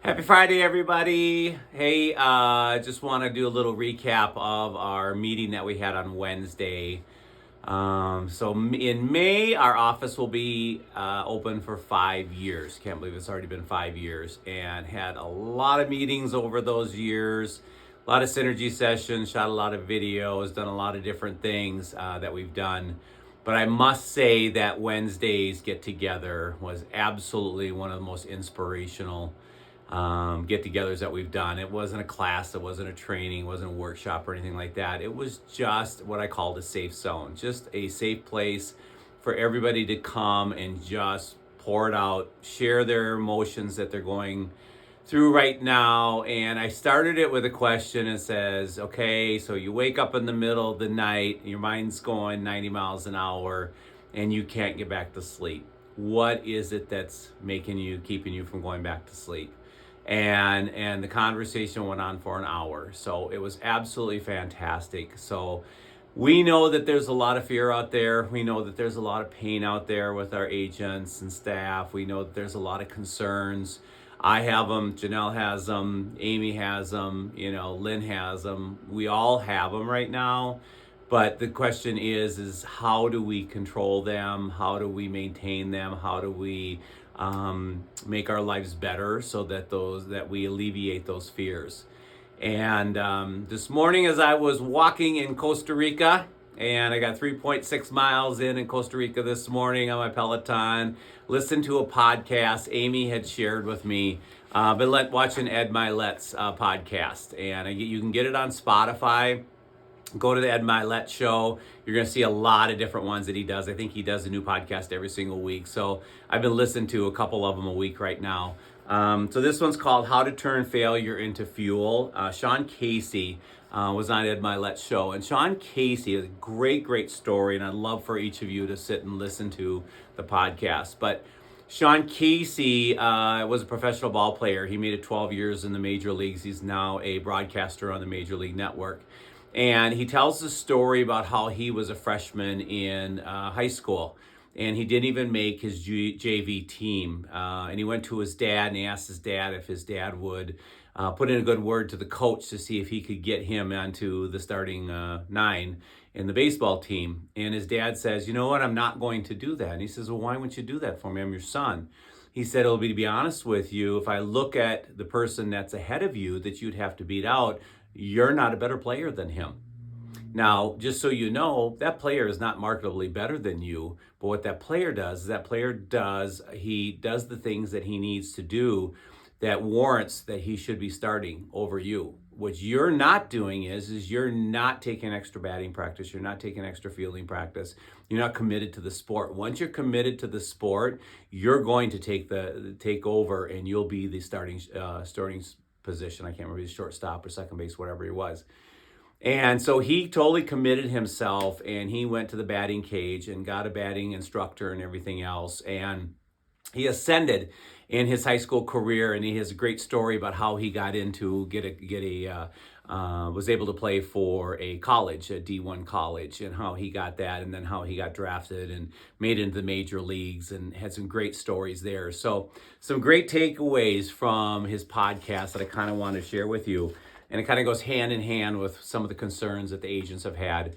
Happy Friday, everybody. Hey, just want to do a little recap of our meeting that we had on Wednesday. In May, our office will be open for 5 years. Can't believe it's already been 5 years, and had a lot of meetings over those years, a lot of synergy sessions, shot a lot of videos, done a lot of different things that we've done. But I must say that Wednesday's get together was absolutely one of the most inspirational get-togethers that we've done. It wasn't a class, it wasn't a training, it wasn't a workshop or anything like that. It was just what I called a safe zone, just a safe place for everybody to come and just pour it out, share their emotions that they're going through right now. And I started it with a question that says, okay, so you wake up in the middle of the night, your mind's going 90 miles an hour, and you can't get back to sleep. What is it that's keeping you from going back to sleep? And the conversation went on for an hour. So it was absolutely fantastic. So we know that there's a lot of fear out there. We know that there's a lot of pain out there with our agents and staff. We know that there's a lot of concerns. I have them, Janelle has them, Amy has them, Lynn has them. We all have them right now. But the question is how do we control them? How do we maintain them? How do we make our lives better so that we alleviate those fears? And this morning, as I was walking in Costa Rica, and I got 3.6 miles in Costa Rica this morning on my Peloton, listened to a podcast Amy had shared with me. Been watching Ed Milet's podcast, and you can get it on Spotify. Go to the Ed Milet show. You're going to see a lot of different ones that he does. I think he does a new podcast every single week. So I've been listening to a couple of them a week right now. So this one's called How to Turn Failure into Fuel. Sean Casey was on Ed Milet's show. And Sean Casey is a great, great story. And I'd love for each of you to sit and listen to the podcast. But Sean Casey was a professional ball player. He made it 12 years in the major leagues. He's now a broadcaster on the Major League Network. And he tells the story about how he was a freshman in high school, and he didn't even make his JV team. And he went to his dad, and he asked his dad if his dad would put in a good word to the coach to see if he could get him onto the starting nine in the baseball team. And his dad says, you know what, I'm not going to do that. And he says, well, why wouldn't you do that for me? I'm your son. He said, it'll be, to be honest with you, if I look at the person that's ahead of you that you'd have to beat out, you're not a better player than him. Now, just so you know, that player is not marketably better than you, but what that player does is he does the things that he needs to do that warrants that he should be starting over you. What you're not doing is you're not taking extra batting practice, you're not taking extra fielding practice, you're not committed to the sport. Once you're committed to the sport, you're going to take over, and you'll be the starting position. I can't remember, his shortstop or second base, whatever he was. And so he totally committed himself, and he went to the batting cage and got a batting instructor and everything else. And he ascended in his high school career, and he has a great story about how he got into was able to play for a college, a D1 college, and how he got that, and then how he got drafted and made it into the major leagues, and had some great stories there. So some great takeaways from his podcast that I kind of want to share with you. And it kind of goes hand in hand with some of the concerns that the agents have had.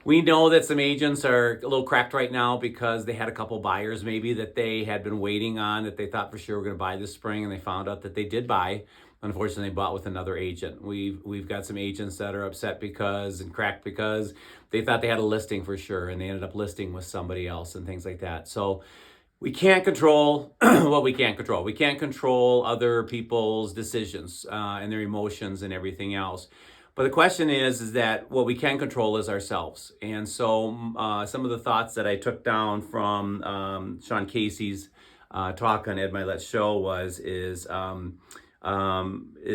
We know that some agents are a little cracked right now because they had a couple buyers maybe that they had been waiting on, that they thought for sure were going to buy this spring, and they found out that they did buy. Unfortunately, they bought with another agent. We've got some agents that are upset and cracked because they thought they had a listing for sure, and they ended up listing with somebody else and things like that. So we can't control what we can't control. We can't control other people's decisions and their emotions and everything else. But the question is that what we can control is ourselves. And so some of the thoughts that I took down from Sean Casey's talk on Ed Milet's show is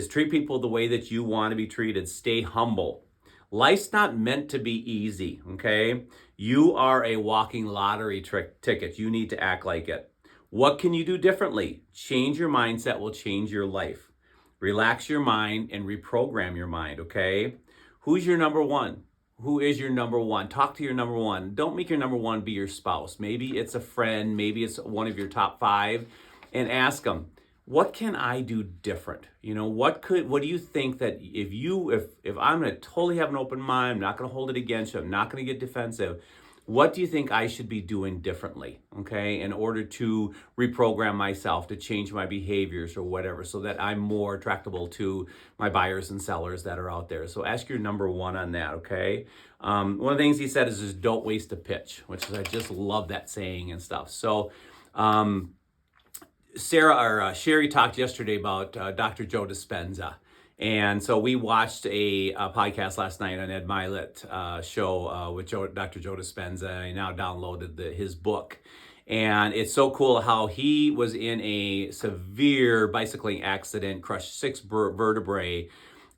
treat people the way that you want to be treated. Stay humble. Life's not meant to be easy, okay? You are a walking lottery ticket. You need to act like it. What can you do differently? Change your mindset will change your life. Relax your mind and reprogram your mind, okay? Who's your number one? Who is your number one? Talk to your number one. Don't make your number one be your spouse. Maybe it's a friend. Maybe it's one of your top five. And ask them, what can I do different? What do you think that if I'm going to totally have an open mind, I'm not going to hold it against you, I'm not going to get defensive. What do you think I should be doing differently, okay, in order to reprogram myself, to change my behaviors or whatever, so that I'm more attractable to my buyers and sellers that are out there? So ask your number one on that, okay? One of the things he said is just don't waste a pitch, which is, I just love that saying and stuff. So, Sherry talked yesterday about Dr. Joe Dispenza. And so we watched a podcast last night on Ed Milet show with Dr. Joe Dispenza. I now downloaded his book. And it's so cool how he was in a severe bicycling accident, crushed 6 vertebrae.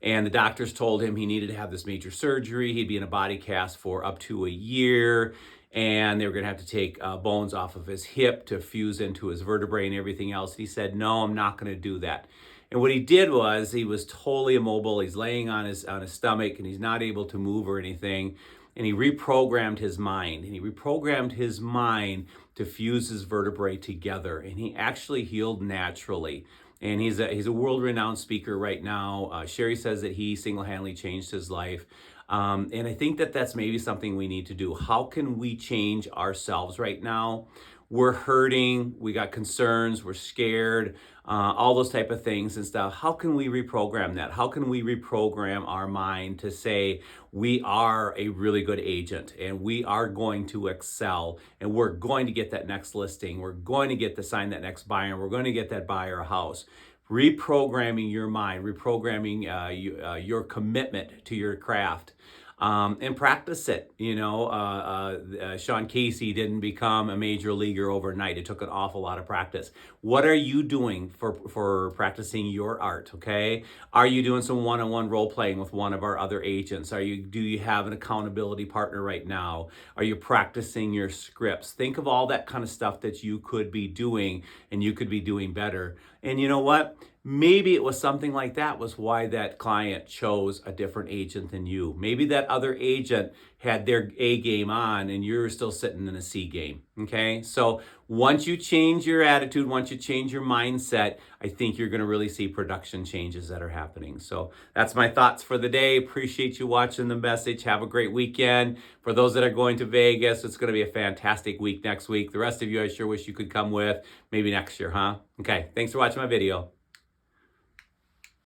And the doctors told him he needed to have this major surgery. He'd be in a body cast for up to a year. And they were going to have to take bones off of his hip to fuse into his vertebrae and everything else. He said, no, I'm not going to do that. And what he did was he was totally immobile. He's laying on his stomach and he's not able to move or anything. And he reprogrammed his mind. And he reprogrammed his mind to fuse his vertebrae together. And he actually healed naturally. And he's a world-renowned speaker right now. Sherry says that he single-handedly changed his life. And I think that that's maybe something we need to do. How can we change ourselves right now? We're hurting, we got concerns, we're scared, all those type of things and stuff. How can we reprogram that? How can we reprogram our mind to say we are a really good agent and we are going to excel and we're going to get that next listing, we're going to get to sign that next buyer, and we're going to get that buyer a house. Reprogramming your mind, reprogramming your commitment to your craft. And practice it. Sean Casey didn't become a major leaguer overnight. It took an awful lot of practice. What are you doing for practicing your art? Okay, are you doing some one-on-one role playing with one of our other agents? Do you have an accountability partner right now? Are you practicing your scripts? Think of all that kind of stuff that you could be doing and you could be doing better. And you know what? Maybe it was something like that was why that client chose a different agent than you. Maybe that other agent had their A game on and you're still sitting in a C game, okay? So once you change your attitude, once you change your mindset, I think you're gonna really see production changes that are happening. So that's my thoughts for the day. Appreciate you watching the message. Have a great weekend. For those that are going to Vegas, it's gonna be a fantastic week next week. The rest of you, I sure wish you could come with, maybe next year, huh? Okay, thanks for watching my video.